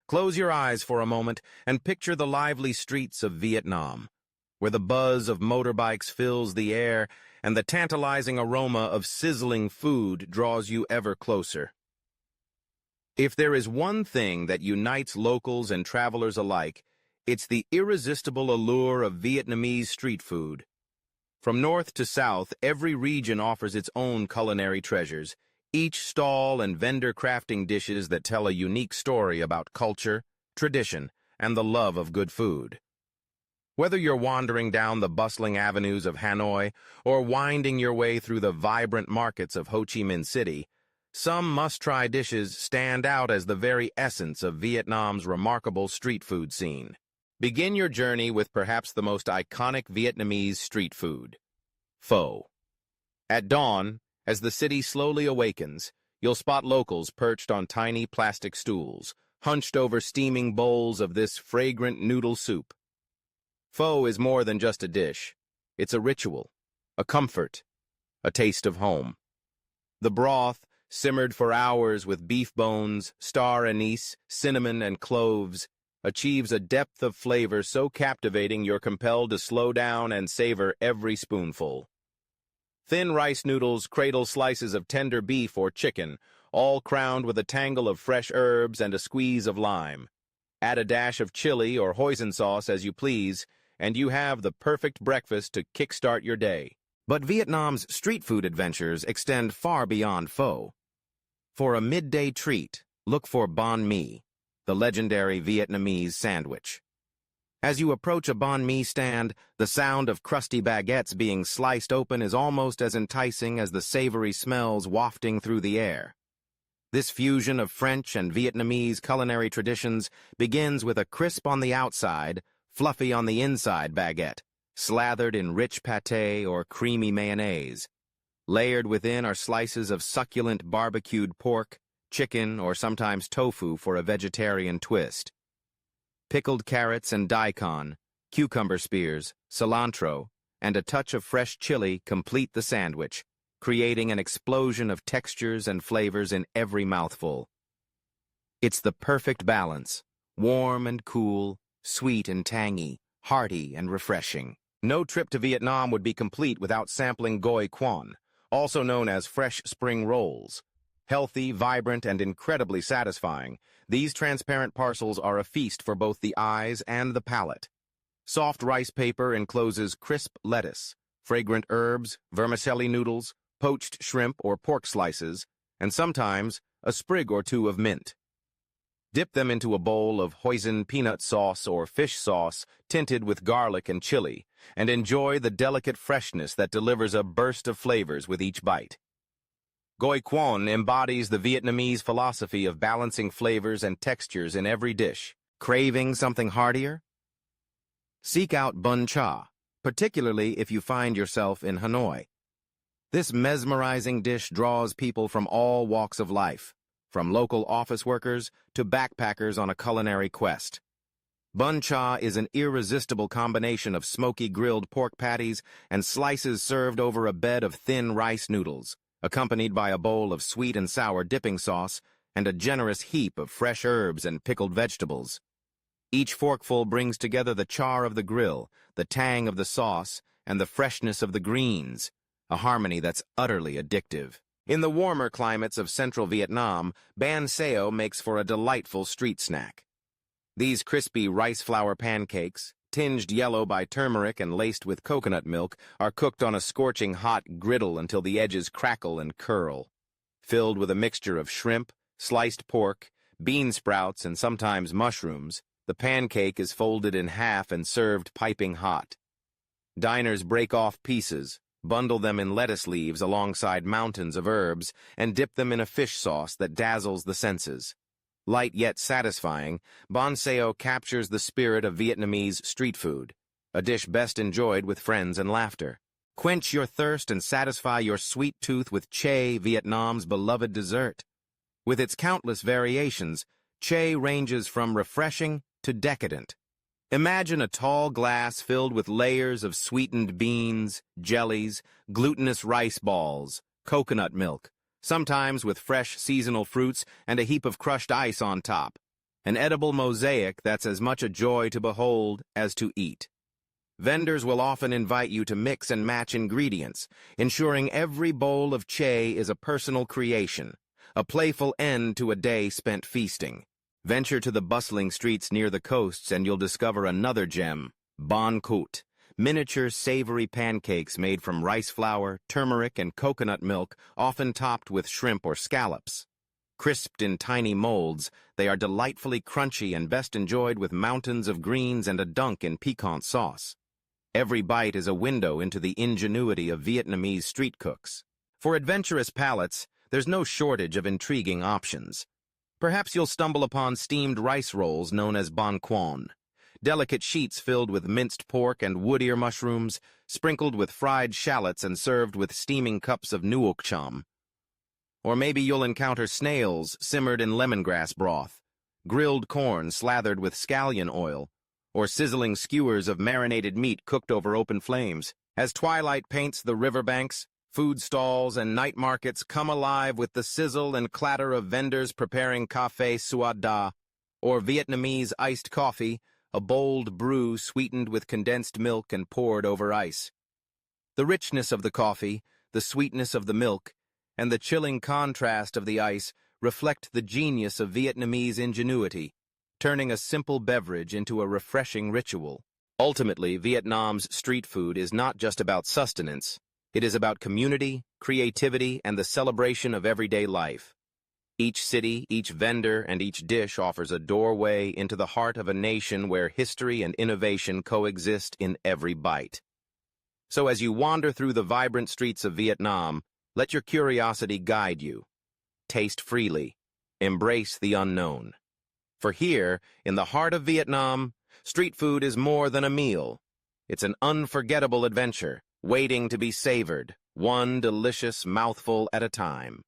Close your eyes for a moment and picture the lively streets of Vietnam, where the buzz of motorbikes fills the air and the tantalizing aroma of sizzling food draws you ever closer. If there is one thing that unites locals and travelers alike, it's the irresistible allure of Vietnamese street food. From north to south, every region offers its own culinary treasures, each stall and vendor crafting dishes that tell a unique story about culture, tradition, and the love of good food. Whether you're wandering down the bustling avenues of Hanoi or winding your way through the vibrant markets of Ho Chi Minh City, some must-try dishes stand out as the very essence of Vietnam's remarkable street food scene. Begin your journey with perhaps the most iconic Vietnamese street food, pho. At dawn, as the city slowly awakens, you'll spot locals perched on tiny plastic stools, hunched over steaming bowls of this fragrant noodle soup. Pho is more than just a dish. It's a ritual, a comfort, a taste of home. The broth, simmered for hours with beef bones, star anise, cinnamon, and cloves, achieves a depth of flavor so captivating you're compelled to slow down and savor every spoonful. Thin rice noodles cradle slices of tender beef or chicken, all crowned with a tangle of fresh herbs and a squeeze of lime. Add a dash of chili or hoisin sauce as you please, and you have the perfect breakfast to kickstart your day. But Vietnam's street food adventures extend far beyond pho. For a midday treat, look for banh mi, the legendary Vietnamese sandwich. As you approach a banh mi stand, the sound of crusty baguettes being sliced open is almost as enticing as the savory smells wafting through the air. This fusion of French and Vietnamese culinary traditions begins with a crisp on the outside, fluffy on the inside baguette, slathered in rich pâté or creamy mayonnaise. Layered within are slices of succulent barbecued pork, chicken, or sometimes tofu for a vegetarian twist. Pickled carrots and daikon, cucumber spears, cilantro, and a touch of fresh chili complete the sandwich, creating an explosion of textures and flavors in every mouthful. It's the perfect balance, warm and cool, sweet and tangy, hearty and refreshing. No trip to Vietnam would be complete without sampling goi quan, also known as fresh spring rolls. Healthy, vibrant, and incredibly satisfying, these transparent parcels are a feast for both the eyes and the palate. Soft rice paper encloses crisp lettuce, fragrant herbs, vermicelli noodles, poached shrimp or pork slices, and sometimes a sprig or two of mint. Dip them into a bowl of hoisin peanut sauce or fish sauce tinted with garlic and chili, and enjoy the delicate freshness that delivers a burst of flavors with each bite. Goi quan embodies the Vietnamese philosophy of balancing flavors and textures in every dish. Craving something heartier? Seek out bun cha, particularly if you find yourself in Hanoi. This mesmerizing dish draws people from all walks of life, from local office workers to backpackers on a culinary quest. Bun cha is an irresistible combination of smoky grilled pork patties and slices served over a bed of thin rice noodles, accompanied by a bowl of sweet and sour dipping sauce and a generous heap of fresh herbs and pickled vegetables. Each forkful brings together the char of the grill, the tang of the sauce, and the freshness of the greens, a harmony that's utterly addictive. In the warmer climates of central Vietnam, ban xeo makes for a delightful street snack. These crispy rice flour pancakes, tinged yellow by turmeric and laced with coconut milk, are cooked on a scorching hot griddle until the edges crackle and curl. Filled with a mixture of shrimp, sliced pork, bean sprouts, and sometimes mushrooms, the pancake is folded in half and served piping hot. Diners break off pieces, bundle them in lettuce leaves alongside mountains of herbs, and dip them in a fish sauce that dazzles the senses. Light yet satisfying, banh xeo captures the spirit of Vietnamese street food, a dish best enjoyed with friends and laughter. Quench your thirst and satisfy your sweet tooth with Che, Vietnam's beloved dessert. With its countless variations, Che ranges from refreshing to decadent. Imagine a tall glass filled with layers of sweetened beans, jellies, glutinous rice balls, coconut milk, sometimes with fresh seasonal fruits and a heap of crushed ice on top. an edible mosaic that's as much a joy to behold as to eat. Vendors will often invite you to mix and match ingredients, ensuring every bowl of che is a personal creation, a playful end to a day spent feasting. Venture to the bustling streets near the coasts and you'll discover another gem, Bon Coot, miniature savory pancakes made from rice flour, turmeric, and coconut milk, often topped with shrimp or scallops. Crisped in tiny molds, they are delightfully crunchy and best enjoyed with mountains of greens and a dunk in piquant sauce. Every bite is a window into the ingenuity of Vietnamese street cooks. For adventurous palates, there's no shortage of intriguing options. Perhaps you'll stumble upon steamed rice rolls known as banh quan, delicate sheets filled with minced pork and wood ear mushrooms, sprinkled with fried shallots and served with steaming cups of nuoc cham. Or maybe you'll encounter snails simmered in lemongrass broth, grilled corn slathered with scallion oil, or sizzling skewers of marinated meat cooked over open flames. As twilight paints the riverbanks, food stalls and night markets come alive with the sizzle and clatter of vendors preparing café suat da, or Vietnamese iced coffee, a bold brew sweetened with condensed milk and poured over ice. The richness of the coffee, the sweetness of the milk, and the chilling contrast of the ice reflect the genius of Vietnamese ingenuity, turning a simple beverage into a refreshing ritual. Ultimately, Vietnam's street food is not just about sustenance. It is about community, creativity, and the celebration of everyday life. Each city, each vendor, and each dish offers a doorway into the heart of a nation where history and innovation coexist in every bite. So as you wander through the vibrant streets of Vietnam, let your curiosity guide you. Taste freely. Embrace the unknown. For here, in the heart of Vietnam, street food is more than a meal. It's an unforgettable adventure, waiting to be savored, one delicious mouthful at a time.